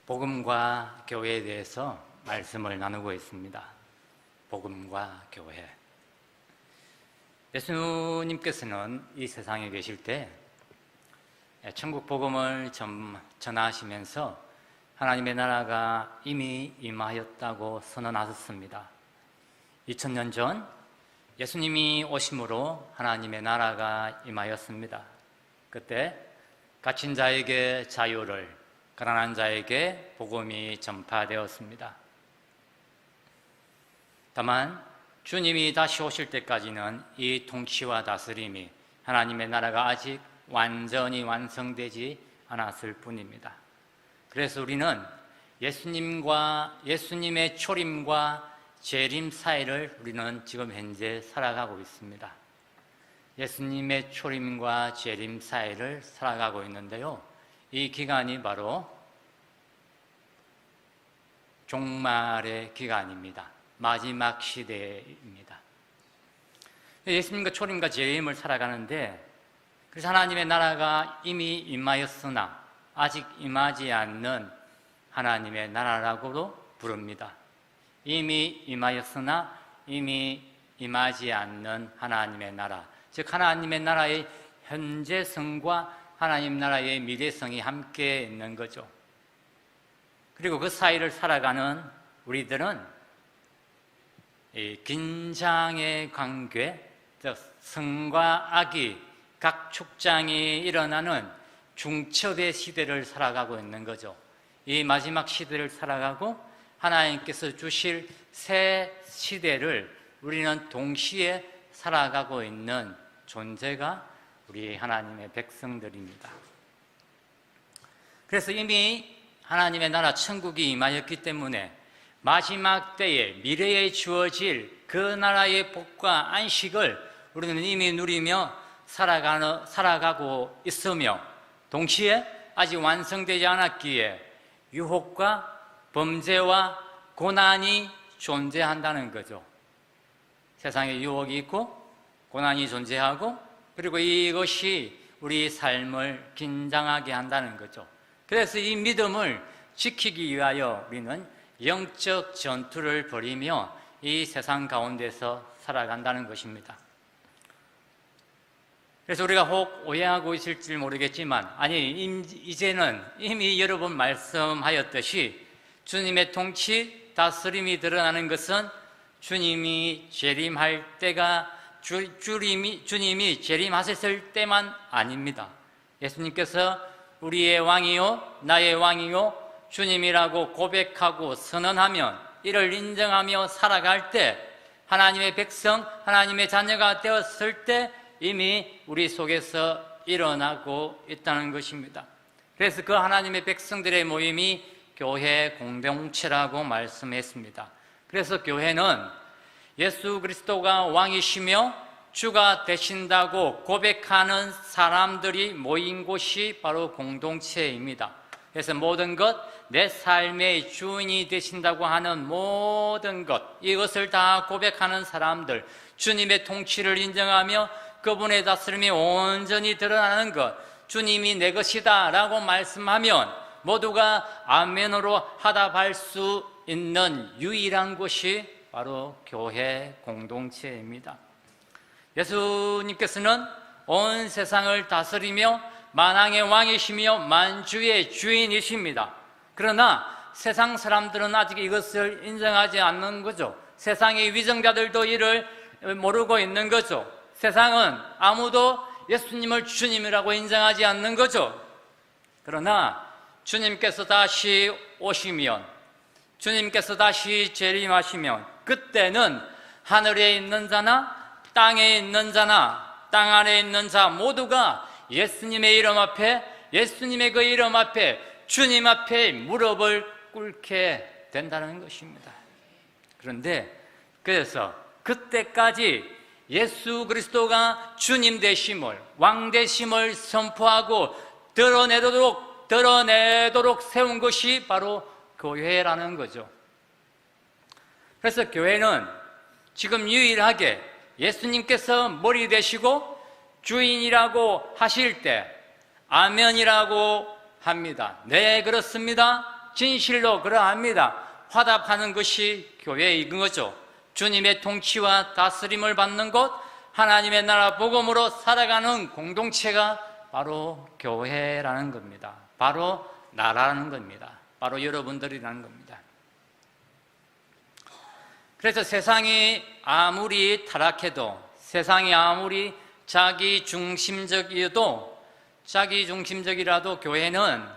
복음과 교회에 대해서 말씀을 나누고 있습니다. 복음과 교회. 예수님께서는 이 세상에 계실 때 천국 복음을 전하시면서 하나님의 나라가 이미 임하였다고 선언하셨습니다. 2000년 전 예수님이 오심으로 하나님의 나라가 임하였습니다. 그때 갇힌 자에게 자유를, 가난한 자에게 복음이 전파되었습니다. 다만 주님이 다시 오실 때까지는 이 통치와 다스림이, 하나님의 나라가 아직 완전히 완성되지 않았을 뿐입니다. 그래서 우리는 예수님의 초림과 재림 사이를 우리는 지금 현재 살아가고 있습니다. 예수님의 초림과 재림 사이를 살아가고 있는데요, 이 기간이 바로 종말의 기간입니다. 마지막 시대입니다. 예수님과 초림과 재림을 살아가는데, 그래서 하나님의 나라가 이미 임하였으나 아직 임하지 않는 하나님의 나라라고도 부릅니다. 이미 임하였으나 이미 임하지 않는 하나님의 나라, 즉 하나님의 나라의 현재성과 하나님 나라의 미래성이 함께 있는 거죠. 그리고 그 사이를 살아가는 우리들은 이 긴장의 관계, 즉 성과 악이, 각 축장이 일어나는 중첩의 시대를 살아가고 있는 거죠. 이 마지막 시대를 살아가고 하나님께서 주실 새 시대를 우리는 동시에 살아가고 있는 존재가 우리 하나님의 백성들입니다. 그래서 이미 하나님의 나라 천국이 임하였기 때문에 마지막 때에 미래에 주어질 그 나라의 복과 안식을 우리는 이미 누리며 살아가고 있으며, 동시에 아직 완성되지 않았기에 유혹과 범죄와 고난이 존재한다는 거죠. 세상에 유혹이 있고 고난이 존재하고, 그리고 이것이 우리 삶을 긴장하게 한다는 거죠. 그래서 이 믿음을 지키기 위하여 우리는 영적 전투를 벌이며 이 세상 가운데서 살아간다는 것입니다. 그래서 우리가 혹 오해하고 있을지 모르겠지만, 아니, 이제는 이미 여러 번 말씀하였듯이 주님의 통치, 다스림이 드러나는 것은 주님이 재림할 때가 주님이 재림하셨을 때만 아닙니다. 예수님께서 우리의 왕이요 나의 왕이요 주님이라고 고백하고 선언하면, 이를 인정하며 살아갈 때, 하나님의 백성, 하나님의 자녀가 되었을 때 이미 우리 속에서 일어나고 있다는 것입니다. 그래서 그 하나님의 백성들의 모임이 교회 공동체라고 말씀했습니다. 그래서 교회는 예수 그리스도가 왕이시며 주가 되신다고 고백하는 사람들이 모인 곳이 바로 공동체입니다. 그래서 모든 것, 내 삶의 주인이 되신다고 하는 모든 것, 이것을 다 고백하는 사람들, 주님의 통치를 인정하며 그분의 다스림이 온전히 드러나는 것, 주님이 내 것이다 라고 말씀하면 모두가 아멘으로 화답할 수 있는 유일한 곳이 바로 교회 공동체입니다. 예수님께서는 온 세상을 다스리며 만왕의 왕이시며 만주의 주인이십니다. 그러나 세상 사람들은 아직 이것을 인정하지 않는 거죠. 세상의 위정자들도 이를 모르고 있는 거죠. 세상은 아무도 예수님을 주님이라고 인정하지 않는 거죠. 그러나 주님께서 다시 오시면, 주님께서 다시 재림하시면, 그때는 하늘에 있는 자나 땅에 있는 자나 땅 아래에 있는 자 모두가 예수님의 이름 앞에, 예수님의 그 이름 앞에, 주님 앞에 무릎을 꿇게 된다는 것입니다. 그런데 그래서 그때까지 예수 그리스도가 주님 되심을, 왕 되심을 선포하고 드러내도록 세운 것이 바로 교회라는 거죠. 그래서 교회는 지금 유일하게 예수님께서 머리 되시고 주인이라고 하실 때 아멘이라고 합니다. 네, 그렇습니다. 진실로 그러합니다. 화답하는 것이 교회인 거죠. 주님의 통치와 다스림을 받는 곳, 하나님의 나라 복음으로 살아가는 공동체가 바로 교회라는 겁니다. 바로 나라는 겁니다. 바로 여러분들이라는 겁니다. 그래서 세상이 아무리 타락해도, 세상이 아무리 자기중심적이라도 교회는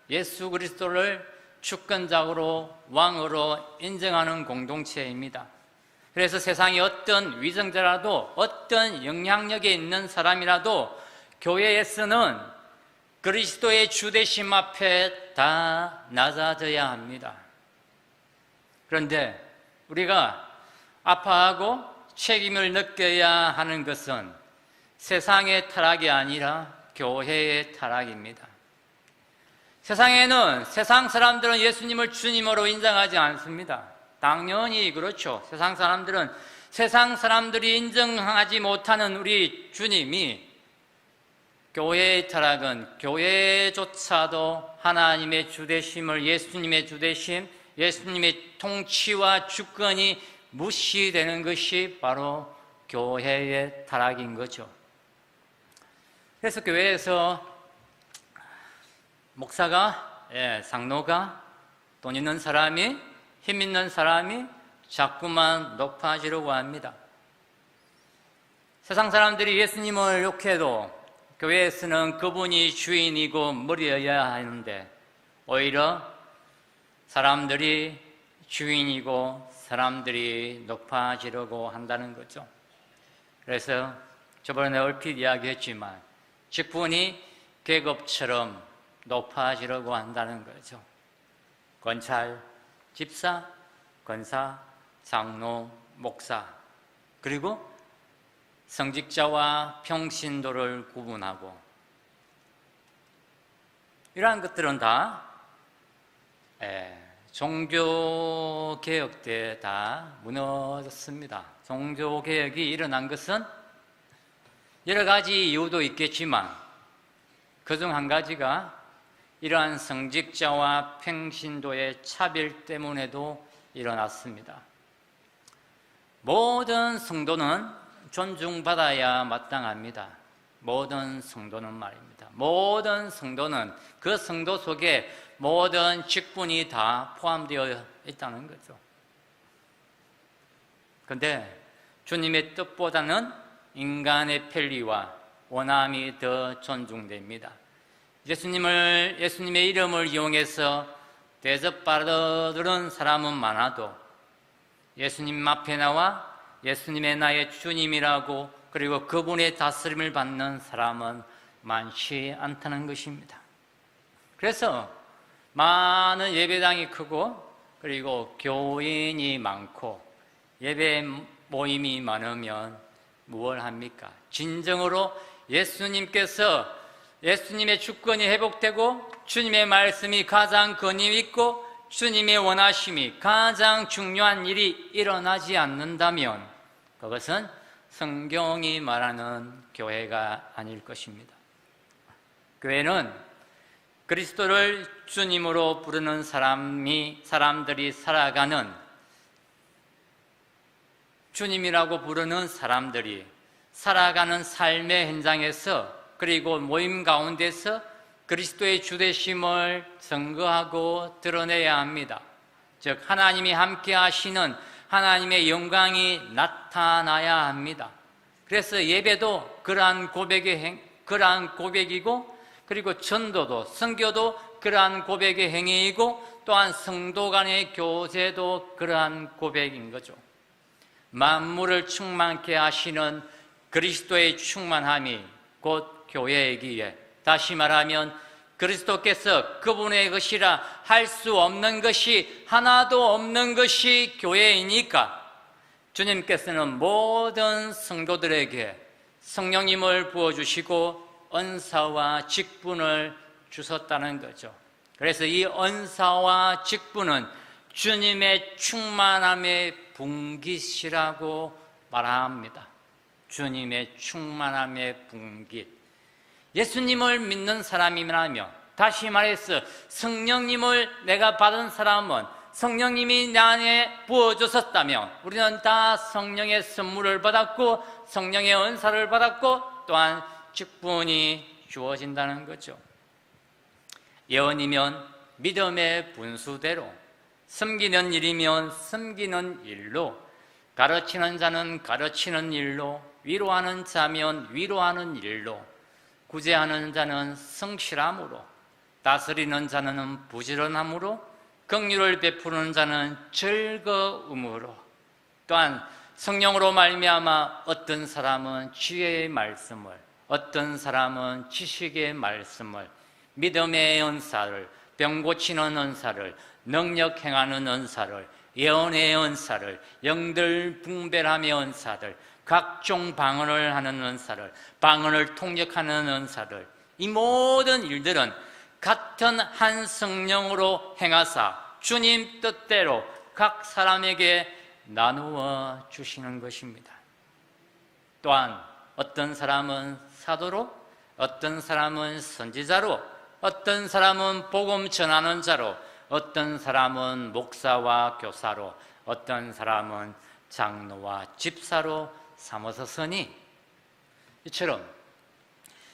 예수 그리스도를 주권자로 왕으로 인정하는 공동체입니다. 그래서 세상의 어떤 위정자라도, 어떤 영향력에 있는 사람이라도 교회에서는 그리스도의 주되심 앞에 다 낮아져야 합니다. 그런데 우리가 아파하고 책임을 느껴야 하는 것은 세상의 타락이 아니라 교회의 타락입니다. 세상 사람들은 예수님을 주님으로 인정하지 않습니다. 당연히 그렇죠. 세상 사람들이 인정하지 못하는 우리 주님이, 교회의 타락은 교회조차도 하나님의 주되심을, 예수님의 주되심, 예수님의 통치와 주권이 무시되는 것이 바로 교회의 타락인 거죠. 그래서 교회에서 목사가, 장로가, 돈 있는 사람이, 힘 있는 사람이 자꾸만 높아지려고 합니다. 세상 사람들이 예수님을 욕해도 교회에서는 그분이 주인이고 머리여야 하는데, 오히려 사람들이 주인이고 사람들이 높아지려고 한다는 거죠. 그래서 저번에 얼핏 이야기했지만 직분이 계급처럼 높아지려고 한다는 거죠. 권찰, 집사, 권사, 장로, 목사, 그리고 성직자와 평신도를 구분하고, 이러한 것들은 다 종교개혁 때 다 무너졌습니다. 종교개혁이 일어난 것은 여러 가지 이유도 있겠지만 그중 한 가지가 이러한 성직자와 평신도의 차별 때문에도 일어났습니다. 모든 성도는 존중받아야 마땅합니다. 모든 성도는 말입니다. 모든 성도는 그 성도 속에 모든 직분이 다 포함되어 있다는 거죠. 그런데 주님의 뜻보다는 인간의 편리와 원함이 더 존중됩니다. 예수님의 이름을 이용해서 대접받으는 사람은 많아도 예수님 앞에 나와 예수님의 나의 주님이라고, 그리고 그분의 다스림을 받는 사람은 많지 않다는 것입니다. 그래서 많은 예배당이 크고, 그리고 교인이 많고, 예배 모임이 많으면 무엇을 합니까? 진정으로 예수님의 주권이 회복되고 주님의 말씀이 가장 권위 있고 주님의 원하심이 가장 중요한 일이 일어나지 않는다면 그것은 성경이 말하는 교회가 아닐 것입니다. 교회는 그리스도를 주님으로 부르는 사람들이 살아가는, 주님이라고 부르는 사람들이 살아가는 삶의 현장에서, 그리고 모임 가운데서 그리스도의 주되심을 증거하고 드러내야 합니다. 즉 하나님이 함께 하시는 하나님의 영광이 나타나야 합니다. 그래서 예배도 그러한 고백이고, 그리고 전도도, 선교도 그러한 고백의 행위이고, 또한 성도 간의 교제도 그러한 고백인 거죠. 만물을 충만케 하시는 그리스도의 충만함이 곧 교회이기에, 다시 말하면 그리스도께서 그분의 것이라 할 수 없는 것이 하나도 없는 것이 교회이니까 주님께서는 모든 성도들에게 성령님을 부어주시고 은사와 직분을 주셨다는 거죠. 그래서 이 은사와 직분은 주님의 충만함의 분깃이라고 말합니다. 주님의 충만함의 분깃. 예수님을 믿는 사람이라면, 다시 말해서 성령님을 내가 받은 사람은, 성령님이 내 안에 부어주셨다면 우리는 다 성령의 선물을 받았고 성령의 은사를 받았고 또한 직분이 주어진다는 거죠. 예언이면 믿음의 분수대로, 섬기는 일이면 섬기는 일로, 가르치는 자는 가르치는 일로, 위로하는 자면 위로하는 일로, 구제하는 자는 성실함으로, 다스리는 자는 부지런함으로, 긍휼을 베푸는 자는 즐거움으로, 또한 성령으로 말미암아 어떤 사람은 지혜의 말씀을, 어떤 사람은 지식의 말씀을, 믿음의 은사를, 병 고치는 은사를, 능력 행하는 은사를, 예언의 은사를, 영들 분별함의 은사를, 각종 방언을 하는 은사를, 방언을 통역하는 은사를, 이 모든 일들은 같은 한 성령으로 행하사 주님 뜻대로 각 사람에게 나누어 주시는 것입니다. 또한 어떤 사람은 사도로, 어떤 사람은 선지자로, 어떤 사람은 복음 전하는 자로, 어떤 사람은 목사와 교사로, 어떤 사람은 장로와 집사로 삼으셨으니, 이처럼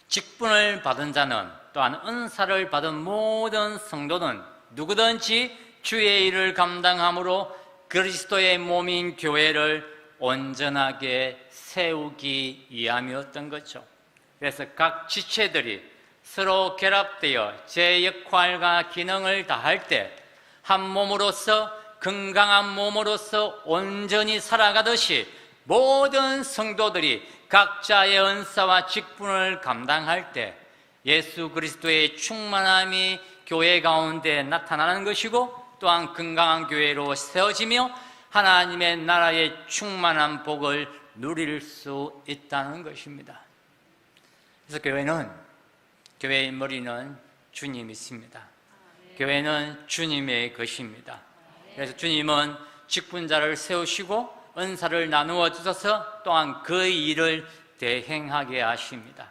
직분을 받은 자는, 또한 은사를 받은 모든 성도는 누구든지 주의 일을 감당함으로 그리스도의 몸인 교회를 온전하게 세우기 위함이었던 거죠. 그래서 각 지체들이 서로 결합되어 제 역할과 기능을 다할 때 한 몸으로서, 건강한 몸으로서 온전히 살아가듯이 모든 성도들이 각자의 은사와 직분을 감당할 때 예수 그리스도의 충만함이 교회 가운데 나타나는 것이고, 또한 건강한 교회로 세워지며 하나님의 나라의 충만한 복을 누릴 수 있다는 것입니다. 그래서 교회의 머리는 주님이십니다. 교회는 주님의 것입니다. 그래서 주님은 직분자를 세우시고 은사를 나누어 주셔서 또한 그 일을 대행하게 하십니다.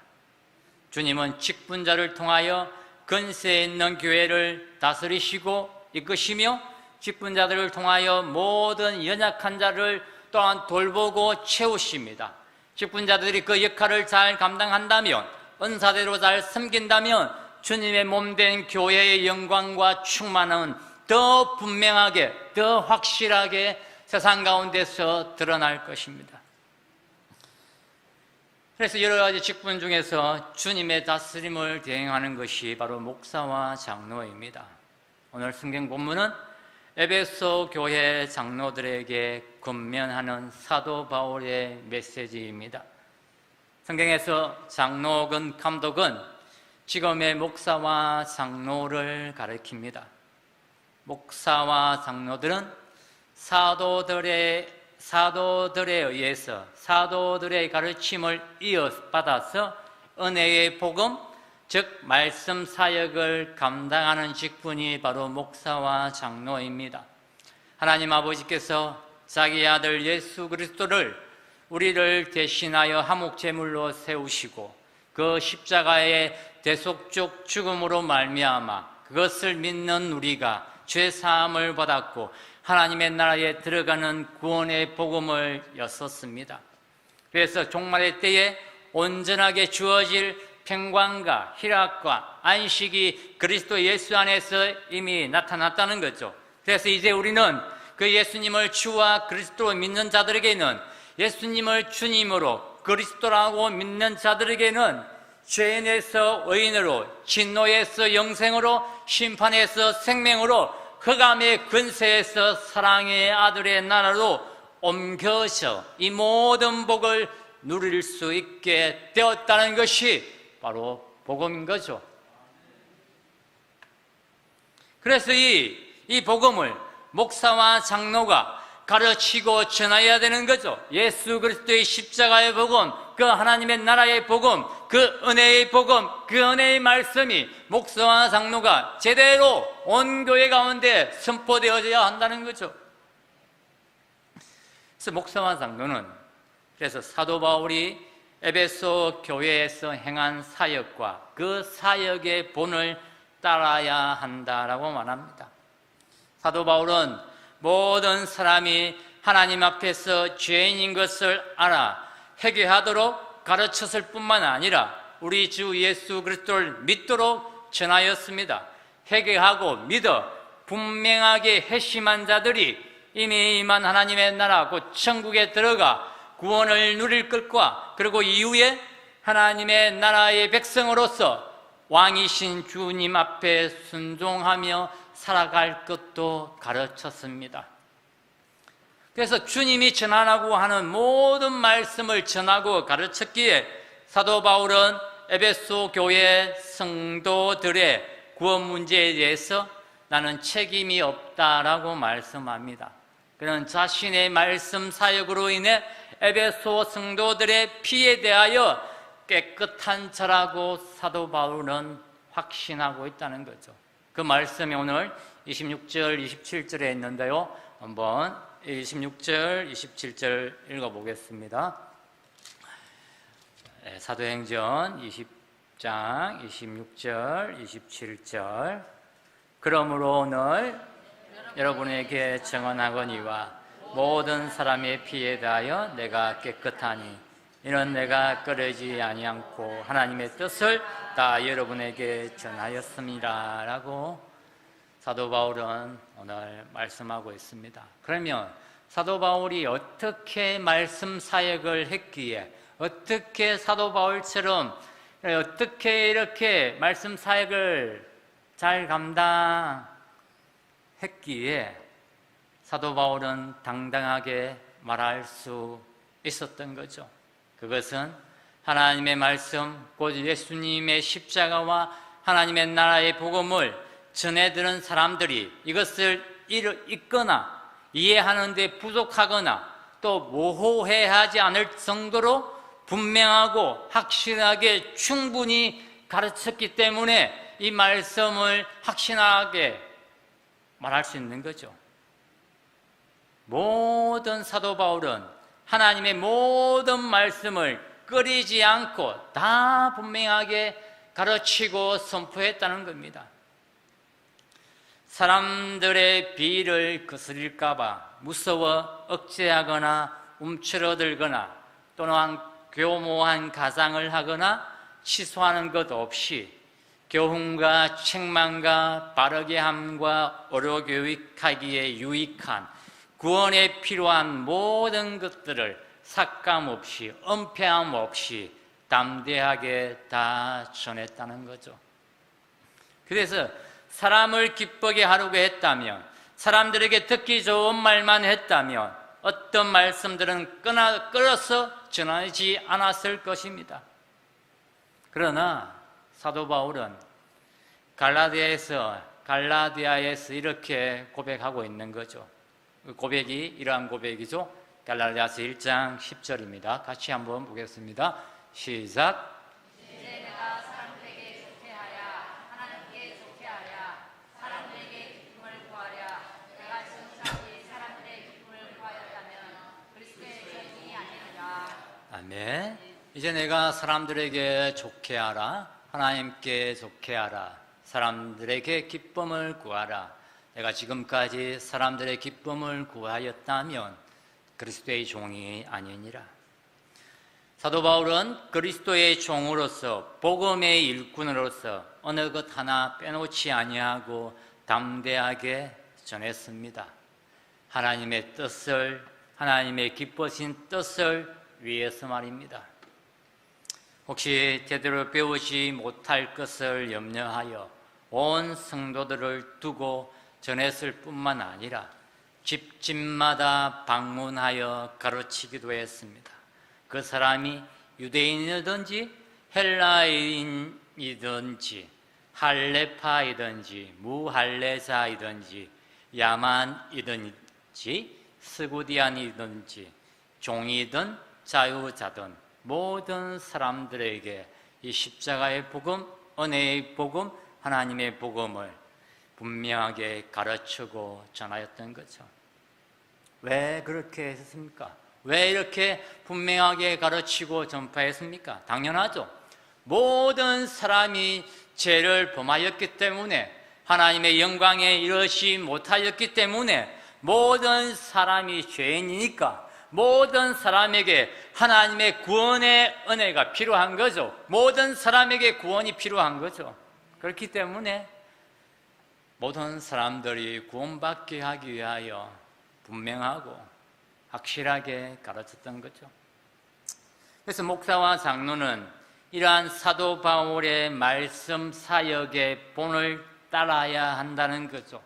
주님은 직분자를 통하여 근세에 있는 교회를 다스리시고 이끄시며, 직분자들을 통하여 모든 연약한 자를 또한 돌보고 채우십니다. 직분자들이 그 역할을 잘 감당한다면, 은사대로 잘 섬긴다면 주님의 몸된 교회의 영광과 충만은 더 분명하게, 더 확실하게 세상 가운데서 드러날 것입니다. 그래서 여러 가지 직분 중에서 주님의 다스림을 대행하는 것이 바로 목사와 장로입니다. 오늘 성경 본문은 에베소 교회 장로들에게 권면하는 사도 바울의 메시지입니다. 성경에서 장로건 감독은 지금의 목사와 장로를 가리킵니다. 목사와 장로들은 사도들에 의해서 사도들의 가르침을 이어받아서 은혜의 복음, 즉 말씀 사역을 감당하는 직분이 바로 목사와 장로입니다. 하나님 아버지께서 자기 아들 예수 그리스도를 우리를 대신하여 화목제물로 세우시고 그 십자가의 대속적 죽음으로 말미암아 그것을 믿는 우리가 죄사함을 받았고 하나님의 나라에 들어가는 구원의 복음을 였었습니다. 그래서 종말의 때에 온전하게 주어질 평강과 희락과 안식이 그리스도 예수 안에서 이미 나타났다는 거죠. 그래서 이제 우리는 그 예수님을 주와 그리스도로 믿는 자들에게는, 예수님을 주님으로 그리스도라고 믿는 자들에게는 죄인에서 의인으로, 진노에서 영생으로, 심판에서 생명으로, 흑암의 근세에서 사랑의 아들의 나라로 옮겨서 이 모든 복을 누릴 수 있게 되었다는 것이 바로 복음인 거죠. 그래서 이 복음을 목사와 장로가 가르치고 전해야 되는 거죠. 예수 그리스도의 십자가의 복음, 그 하나님의 나라의 복음, 그 은혜의 복음, 그 은혜의 말씀이 목사와 장로가 제대로 온 교회 가운데 선포되어져야 한다는 거죠. 그래서 목사와 장로는, 그래서 사도 바울이 에베소 교회에서 행한 사역과 그 사역의 본을 따라야 한다라고 말합니다. 사도 바울은 모든 사람이 하나님 앞에서 죄인인 것을 알아 회개하도록 가르쳤을 뿐만 아니라 우리 주 예수 그리스도를 믿도록 전하였습니다. 회개하고 믿어 분명하게 회심한 자들이 이미 임한 하나님의 나라 곧 천국에 들어가 구원을 누릴 것과 그리고 이후에 하나님의 나라의 백성으로서 왕이신 주님 앞에 순종하며 살아갈 것도 가르쳤습니다. 그래서 주님이 전하라고 하는 모든 말씀을 전하고 가르쳤기에 사도 바울은 에베소 교회 성도들의 구원 문제에 대해서 나는 책임이 없다라고 말씀합니다. 그는 자신의 말씀 사역으로 인해 에베소 성도들의 피에 대하여 깨끗한 자라고 사도 바울은 확신하고 있다는 거죠. 그 말씀이 오늘 26절, 27절에 있는데요. 한번 26절, 27절 읽어보겠습니다. 사도행전 20장 26절, 27절. 그러므로 오늘 여러분에게 증언하거니와 모든 사람의 피에 대하여 내가 깨끗하니 이는 내가 꺼리지 아니않고 하나님의 뜻을 다 여러분에게 전하였습니다 라고 사도 바울은 오늘 말씀하고 있습니다. 그러면 사도 바울이 어떻게 말씀 사역을 했기에 어떻게 사도 바울처럼 어떻게 이렇게 말씀 사역을 잘 감당했기에 사도 바울은 당당하게 말할 수 있었던 거죠. 그것은 하나님의 말씀, 곧 예수님의 십자가와 하나님의 나라의 복음을 전해 들은 사람들이 이것을 읽거나 이해하는 데 부족하거나 또 모호해하지 않을 정도로 분명하고 확실하게 충분히 가르쳤기 때문에 이 말씀을 확신하게 말할 수 있는 거죠. 모든 사도 바울은 하나님의 모든 말씀을 꺼리지 않고 다 분명하게 가르치고 선포했다는 겁니다. 사람들의 비위를 거스릴까 봐 무서워 억제하거나 움츠러들거나 또는 교모한 가상을 하거나 취소하는 것 없이 교훈과 책망과 바르게 함과 어려 교육하기에 유익한 구원에 필요한 모든 것들을 삭감 없이 은폐함 없이 담대하게 다 전했다는 거죠. 그래서 사람을 기쁘게 하려고 했다면, 사람들에게 듣기 좋은 말만 했다면 어떤 말씀들은 끌어서 전하지 않았을 것입니다. 그러나 사도 바울은 갈라디아에서 이렇게 고백하고 있는 거죠. 그 고백이 이러한 고백이죠. 갈라디아서 1장 10절입니다. 같이 한번 보겠습니다. 시작. 이제 내가 사람들에게 좋게 하랴 하나님께 좋게 하랴 사람들에게 기쁨을 구하랴 내가 지금까지 사람들의 기쁨을 구하였다면 그리스도의 종이 아니니라. 아멘. 이제 내가 사람들에게 좋게 하라, 하나님께 좋게 하라, 사람들에게 기쁨을 구하라. 내가 지금까지 사람들의 기쁨을 구하였다면 그리스도의 종이 아니니라. 사도 바울은 그리스도의 종으로서 복음의 일꾼으로서 어느 것 하나 빼놓지 아니하고 담대하게 전했습니다. 하나님의 뜻을, 하나님의 기쁘신 뜻을 위해서 말입니다. 혹시 제대로 배우지 못할 것을 염려하여 온 성도들을 두고 전했을 뿐만 아니라 집집마다 방문하여 가르치기도 했습니다. 그 사람이 유대인이든지 헬라인이든지 할레파이든지 무할레자이든지 야만이든지 스구디안이든지 종이든 자유자든 모든 사람들에게 이 십자가의 복음, 은혜의 복음, 하나님의 복음을 분명하게 가르치고 전하였던 거죠. 왜 그렇게 했습니까? 왜 이렇게 분명하게 가르치고 전파했습니까? 당연하죠. 모든 사람이 죄를 범하였기 때문에, 하나님의 영광에 이르지 못하였기 때문에, 모든 사람이 죄인이니까 모든 사람에게 하나님의 구원의 은혜가 필요한 거죠. 모든 사람에게 구원이 필요한 거죠. 그렇기 때문에 모든 사람들이 구원받게 하기 위하여 분명하고 확실하게 가르쳤던 거죠. 그래서 목사와 장로는 이러한 사도 바울의 말씀 사역의 본을 따라야 한다는 거죠.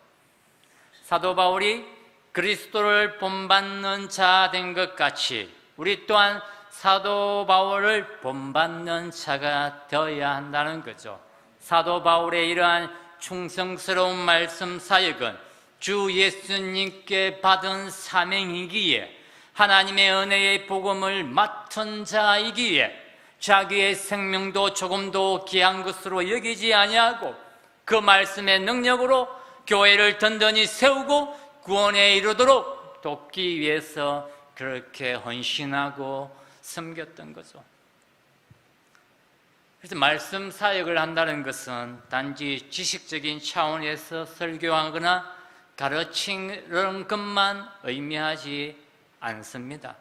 사도 바울이 그리스도를 본받는 자 된 것 같이 우리 또한 사도 바울을 본받는 자가 되어야 한다는 거죠. 사도 바울의 이러한 충성스러운 말씀 사역은 주 예수님께 받은 사명이기에, 하나님의 은혜의 복음을 맡은 자이기에 자기의 생명도 조금도 귀한 것으로 여기지 아니하고 그 말씀의 능력으로 교회를 든든히 세우고 구원에 이르도록 돕기 위해서 그렇게 헌신하고 섬겼던 거죠. 그래서 말씀 사역을 한다는 것은 단지 지식적인 차원에서 설교하거나 가르치는 것만 의미하지 않습니다.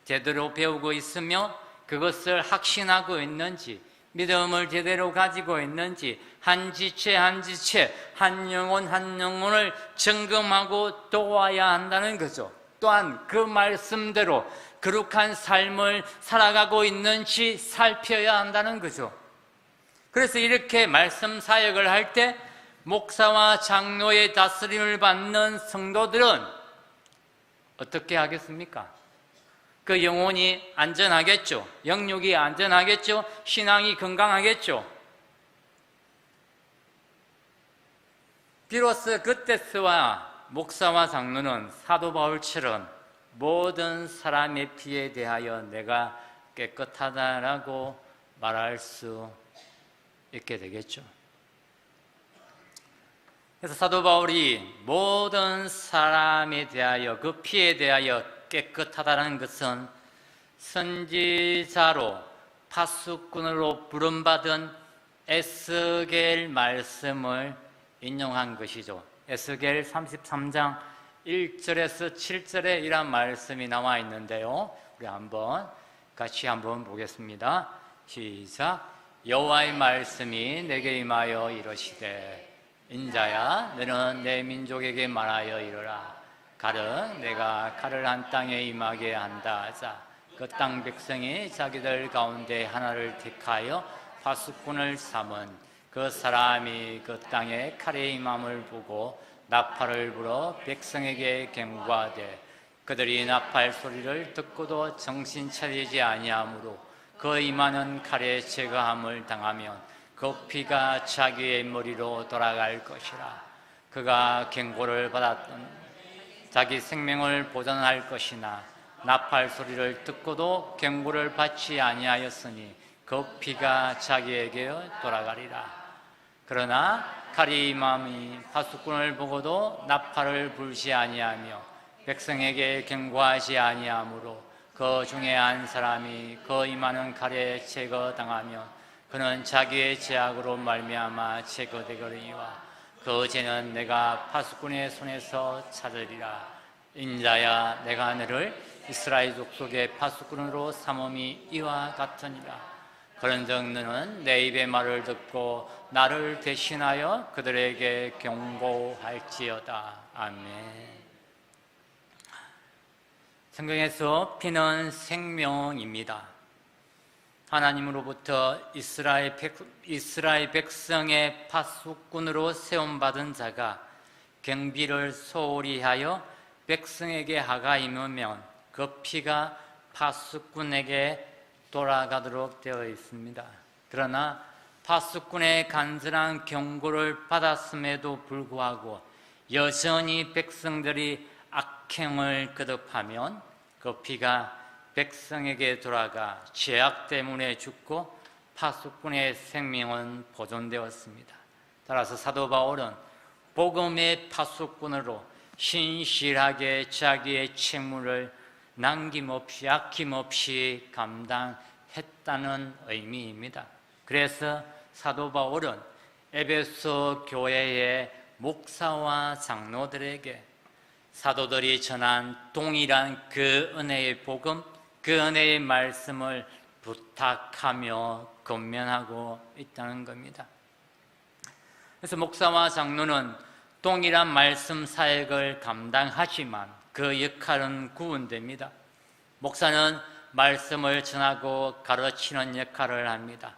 제대로 배우고 있으며 그것을 확신하고 있는지, 믿음을 제대로 가지고 있는지, 한 지체 한 지체, 한 영혼 한 영혼을 점검하고 도와야 한다는 거죠. 또한 그 말씀대로 거룩한 삶을 살아가고 있는지 살펴야 한다는 거죠. 그래서 이렇게 말씀 사역을 할 때 목사와 장로의 다스림을 받는 성도들은 어떻게 하겠습니까? 그 영혼이 안전하겠죠. 영육이 안전하겠죠. 신앙이 건강하겠죠. 비로소 그때서야 목사와 장로는 사도 바울처럼 모든 사람의 피에 대하여 내가 깨끗하다라고 말할 수 있게 되겠죠. 그래서 사도 바울이 모든 사람에 대하여 그 피에 대하여 깨끗하다는 것은 선지자로 파수꾼으로 부름받은 에스겔 말씀을 인용한 것이죠. 에스겔 33장 1절에서 7절에 이런 말씀이 나와 있는데요, 우리 같이 한번 보겠습니다. 시작. 여호와의 말씀이 내게 임하여 이르시되, 인자야, 너는 내 민족에게 말하여 이르라. 칼은 내가 칼을 한 땅에 임하게 한다 하자. 그 땅 백성이 자기들 가운데 하나를 택하여 파수꾼을 삼은 그 사람이 그 땅에 칼의 임함을 보고 나팔을 불어 백성에게 경고하되, 그들이 나팔 소리를 듣고도 정신 차리지 아니하므로 그 임하는 칼의 제거함을 당하면 그 피가 자기의 머리로 돌아갈 것이라. 그가 경고를 받았던 자기 생명을 보존할 것이나 나팔 소리를 듣고도 경고를 받지 아니하였으니 그 피가 자기에게 돌아가리라. 그러나 칼이 임함이 파수꾼을 보고도 나팔을 불지 아니하며 백성에게 경고하지 아니하므로 그 중에 한 사람이 그 임하는 칼에 제거당하면 그는 자기의 죄악으로 말미암아 제거되거니와 그 죄는 내가 파수꾼의 손에서 찾으리라. 인자야, 내가 너를 이스라엘 족속의 파수꾼으로 삼음이 이와 같으니라. 그런즉 너는 내 입의 말을 듣고 나를 대신하여 그들에게 경고할지어다. 아멘. 성경에서 피는 생명입니다. 하나님으로부터 이스라엘 백성의 파수꾼으로 세움받은 자가 경비를 소홀히 하여 백성에게 하가 임으면 그 피가 파수꾼에게 돌아가도록 되어 있습니다. 그러나 파수꾼의 간절한 경고를 받았음에도 불구하고 여전히 백성들이 악행을 거듭하면 그 피가 백성에게 돌아가 죄악 때문에 죽고 파수꾼의 생명은 보존되었습니다. 따라서 사도 바울은 복음의 파수꾼으로 신실하게 자기의 책무를 남김없이 아낌없이 감당했다는 의미입니다. 그래서 사도 바울은 에베소 교회의 목사와 장로들에게 사도들이 전한 동일한 그 은혜의 복음, 그 은혜의 말씀을 부탁하며 권면하고 있다는 겁니다. 그래서 목사와 장로는 동일한 말씀 사역을 감당하지만 그 역할은 구분됩니다. 목사는 말씀을 전하고 가르치는 역할을 합니다.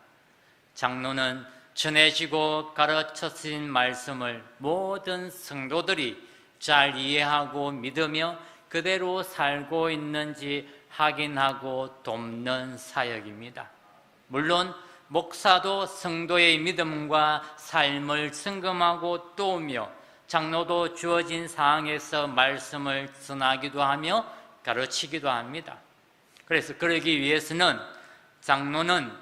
장로는 전해지고 가르쳐진 말씀을 모든 성도들이 잘 이해하고 믿으며 그대로 살고 있는지 확인하고 돕는 사역입니다. 물론 목사도 성도의 믿음과 삶을 점검하고 도우며 장로도 주어진 상황에서 말씀을 전하기도 하며 가르치기도 합니다. 그래서 그러기 위해서는 장로는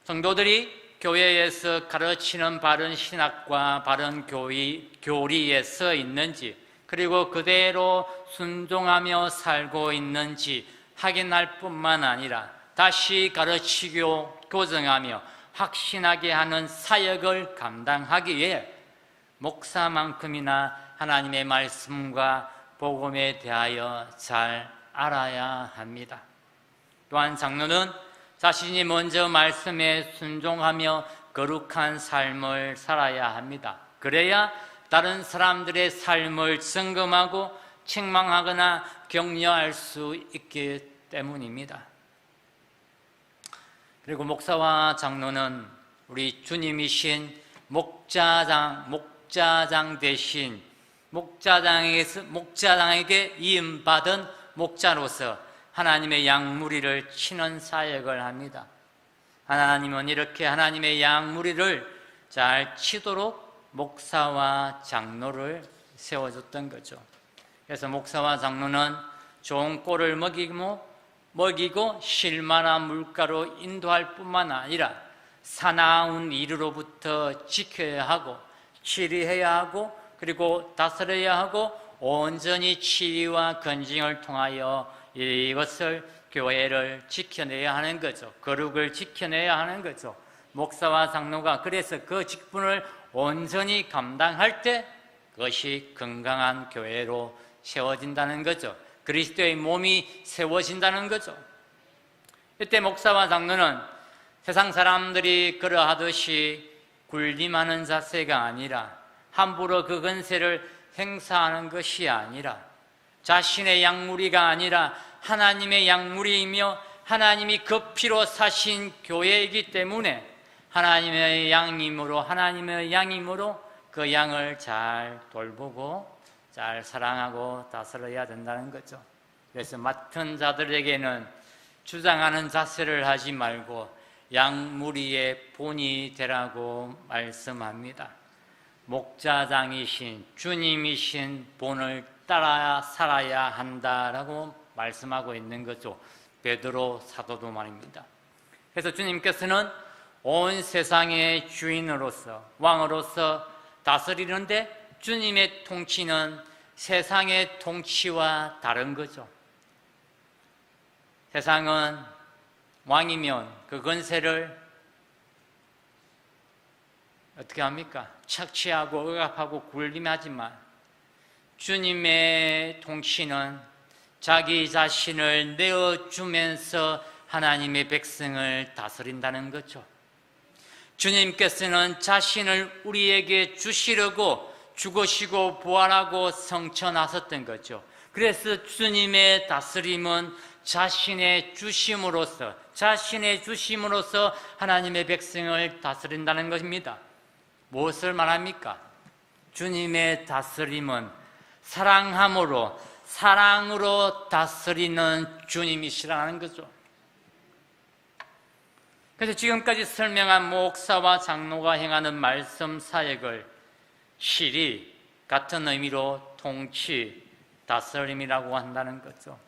성도들이 교회에서 가르치는 바른 신학과 바른 교리에 서 있는지, 그리고 그대로 순종하며 살고 있는지 확인할 뿐만 아니라 다시 가르치고 교정하며 확신하게 하는 사역을 감당하기 위해 목사만큼이나 하나님의 말씀과 복음에 대하여 잘 알아야 합니다. 또한 장로는 자신이 먼저 말씀에 순종하며 거룩한 삶을 살아야 합니다. 그래야 다른 사람들의 삶을 점검하고 책망하거나 격려할 수 있기 때문입니다. 그리고 목사와 장로는 우리 주님이신 목자장 대신 목자장에게 이임받은 목자로서 하나님의 양무리를 치는 사역을 합니다. 하나님은 이렇게 하나님의 양무리를 잘 치도록 목사와 장로를 세워줬던 거죠. 그래서 목사와 장로는 좋은 꼴을 먹이고 실만한 물가로 인도할 뿐만 아니라 사나운 일으로부터 지켜야 하고 치리해야 하고 그리고 다스려야 하고 온전히 치리와 건징을 통하여 이것을 교회를 지켜내야 하는 거죠. 거룩을 지켜내야 하는 거죠. 목사와 장로가 그래서 그 직분을 온전히 감당할 때 그것이 건강한 교회로 세워진다는 거죠. 그리스도의 몸이 세워진다는 거죠. 이때 목사와 장로는 세상 사람들이 그러하듯이 군림하는 자세가 아니라 함부로 그 권세를 행사하는 것이 아니라 자신의 양무리가 아니라 하나님의 양무리이며 하나님이 그 피로 사신 교회이기 때문에 하나님의 양임으로 그 양을 잘 돌보고 잘 사랑하고 다스려야 된다는 거죠. 그래서 맡은 자들에게는 주장하는 자세를 하지 말고 양무리의 본이 되라고 말씀합니다. 목자장이신 주님이신 본을 따라 살아야 한다라고 말씀하고 있는 거죠. 베드로 사도도 말입니다. 그래서 주님께서는 온 세상의 주인으로서 왕으로서 다스리는데 주님의 통치는 세상의 통치와 다른 거죠. 세상은 왕이면 그 권세를 어떻게 합니까? 착취하고 억압하고 군림하지만 주님의 통치는 자기 자신을 내어주면서 하나님의 백성을 다스린다는 거죠. 주님께서는 자신을 우리에게 주시려고 죽으시고 부활하고 성천하셨던 거죠. 그래서 주님의 다스림은 자신의 주심으로서 하나님의 백성을 다스린다는 것입니다. 무엇을 말합니까? 주님의 다스림은 사랑함으로 사랑으로 다스리는 주님이시라는 거죠. 그래서 지금까지 설명한 목사와 장로가 행하는 말씀 사역을 실이 같은 의미로 통치, 다스림이라고 한다는 거죠.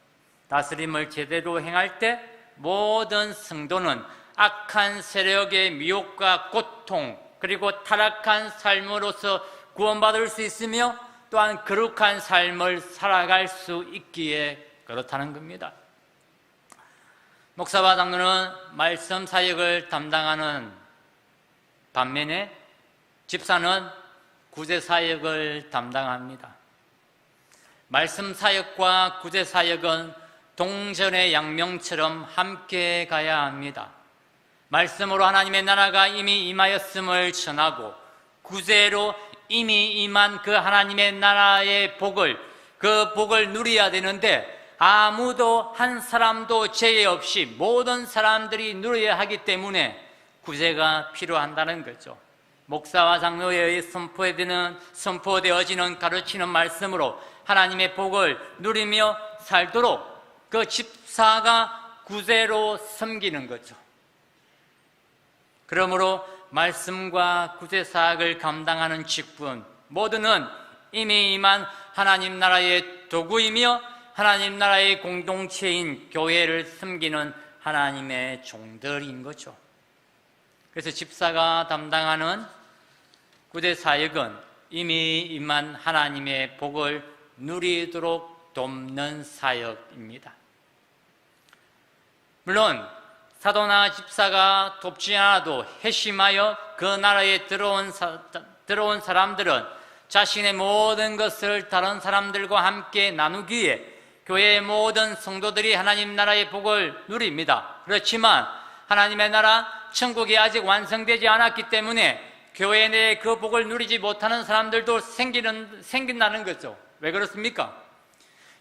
다스림을 제대로 행할 때 모든 성도는 악한 세력의 미혹과 고통 그리고 타락한 삶으로서 구원받을 수 있으며 또한 거룩한 삶을 살아갈 수 있기에 그렇다는 겁니다. 목사와 장로는 말씀 사역을 담당하는 반면에 집사는 구제 사역을 담당합니다. 말씀 사역과 구제 사역은 동전의 양명처럼 함께 가야 합니다. 말씀으로 하나님의 나라가 이미 임하였음을 전하고 구제로 이미 임한 그 하나님의 나라의 복을, 그 복을 누려야 되는데 아무도 한 사람도 제외 없이 모든 사람들이 누려야 하기 때문에 구제가 필요한다는 거죠. 목사와 장로에 의해 선포되어지는 가르치는 말씀으로 하나님의 복을 누리며 살도록 그 집사가 구제로 섬기는 거죠. 그러므로 말씀과 구제 사역을 감당하는 직분 모두는 이미 임한 하나님 나라의 도구이며 하나님 나라의 공동체인 교회를 섬기는 하나님의 종들인 거죠. 그래서 집사가 담당하는 구제 사역은 이미 임한 하나님의 복을 누리도록 돕는 사역입니다. 물론 사도나 집사가 돕지 않아도 회심하여 그 나라에 들어온 사람들은 자신의 모든 것을 다른 사람들과 함께 나누기에 교회의 모든 성도들이 하나님 나라의 복을 누립니다. 그렇지만 하나님의 나라, 천국이 아직 완성되지 않았기 때문에 교회 내에 그 복을 누리지 못하는 사람들도 생긴다는 거죠. 왜 그렇습니까?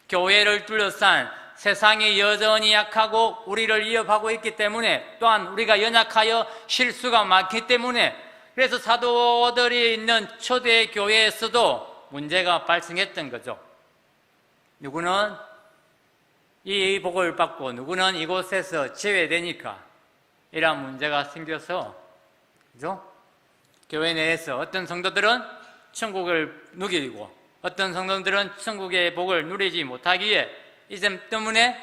교회를 둘러싼 세상이 여전히 약하고 우리를 위협하고 있기 때문에, 또한 우리가 연약하여 실수가 많기 때문에, 그래서 사도들이 있는 초대 교회에서도 문제가 발생했던 거죠. 누구는 이 복을 받고 누구는 이곳에서 제외되니까 이런 문제가 생겨서, 그죠? 교회 내에서 어떤 성도들은 천국을 누리고 어떤 성도들은 천국의 복을 누리지 못하기에 이 점 때문에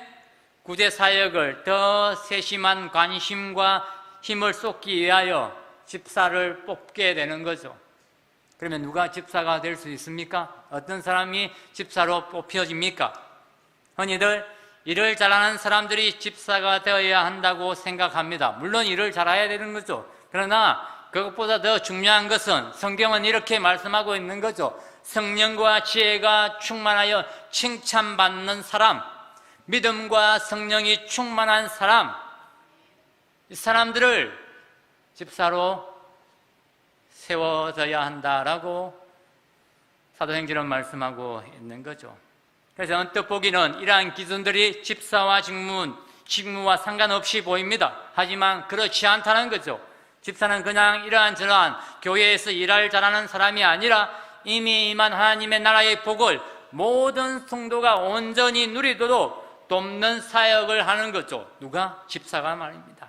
구제 사역을 더 세심한 관심과 힘을 쏟기 위하여 집사를 뽑게 되는 거죠. 그러면 누가 집사가 될 수 있습니까? 어떤 사람이 집사로 뽑혀집니까? 흔히들 일을 잘하는 사람들이 집사가 되어야 한다고 생각합니다. 물론 일을 잘해야 되는 거죠. 그러나 그것보다 더 중요한 것은 성경은 이렇게 말씀하고 있는 거죠. 성령과 지혜가 충만하여 칭찬받는 사람, 믿음과 성령이 충만한 사람, 이 사람들을 집사로 세워져야 한다라고 사도행전은 말씀하고 있는 거죠. 그래서 언뜻 보기는 이러한 기준들이 집사와 직무와 상관없이 보입니다. 하지만 그렇지 않다는 거죠. 집사는 그냥 이러한 저러한 교회에서 일할 잘하는 사람이 아니라 이미 임한 하나님의 나라의 복을 모든 성도가 온전히 누리도록 돕는 사역을 하는 거죠. 누가? 집사가 말입니다.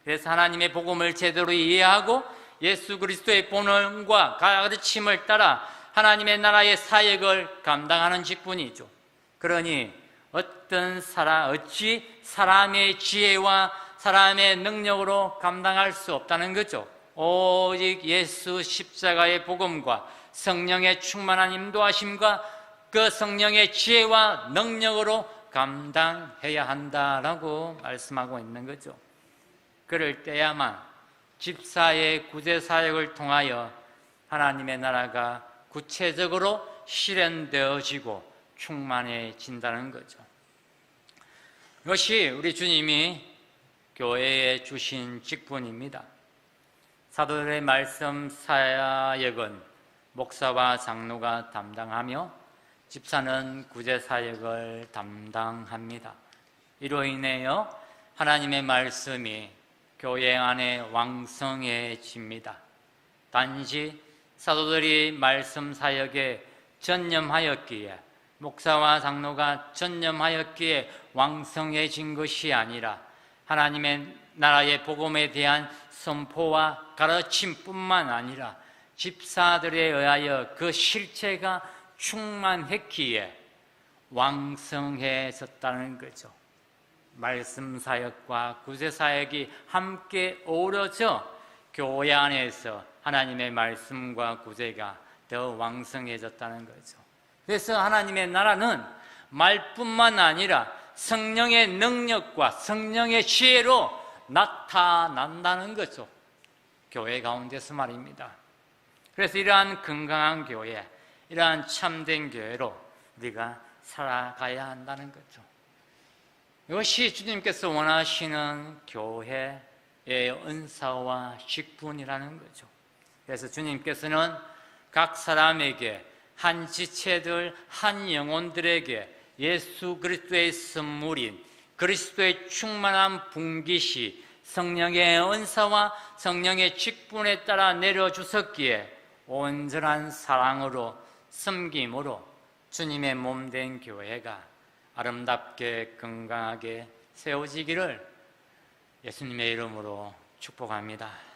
그래서 하나님의 복음을 제대로 이해하고 예수 그리스도의 본원과 가르침을 따라 하나님의 나라의 사역을 감당하는 직분이죠. 그러니 어찌 사람의 지혜와 사람의 능력으로 감당할 수 없다는 거죠. 오직 예수 십자가의 복음과 성령의 충만한 인도하심과 그 성령의 지혜와 능력으로 감당해야 한다라고 말씀하고 있는 거죠. 그럴 때야만 집사의 구제 사역을 통하여 하나님의 나라가 구체적으로 실현되어지고 충만해진다는 거죠. 이것이 우리 주님이 교회에 주신 직분입니다. 사도들의 말씀 사역은 목사와 장로가 담당하며 집사는 구제 사역을 담당합니다. 이로 인하여 하나님의 말씀이 교회 안에 왕성해집니다. 단지 사도들이 말씀 사역에 전념하였기에, 목사와 장로가 전념하였기에 왕성해진 것이 아니라 하나님의 나라의 복음에 대한 선포와 가르침뿐만 아니라 집사들에 의하여 그 실체가 충만했기에 왕성해졌다는 거죠. 말씀 사역과 구제 사역이 함께 어우러져 교회 안에서 하나님의 말씀과 구제가 더 왕성해졌다는 거죠. 그래서 하나님의 나라는 말뿐만 아니라 성령의 능력과 성령의 지혜로 나타난다는 거죠. 교회 가운데서 말입니다. 그래서 이러한 건강한 교회, 이러한 참된 교회로 우리가 살아가야 한다는 거죠. 이것이 주님께서 원하시는 교회의 은사와 직분이라는 거죠. 그래서 주님께서는 각 사람에게, 한 지체들, 한 영혼들에게 예수 그리스도의 선물인 그리스도의 충만한 분깃이 성령의 은사와 성령의 직분에 따라 내려주셨기에 온전한 사랑으로 섬김으로 주님의 몸된 교회가 아름답게 건강하게 세워지기를 예수님의 이름으로 축복합니다.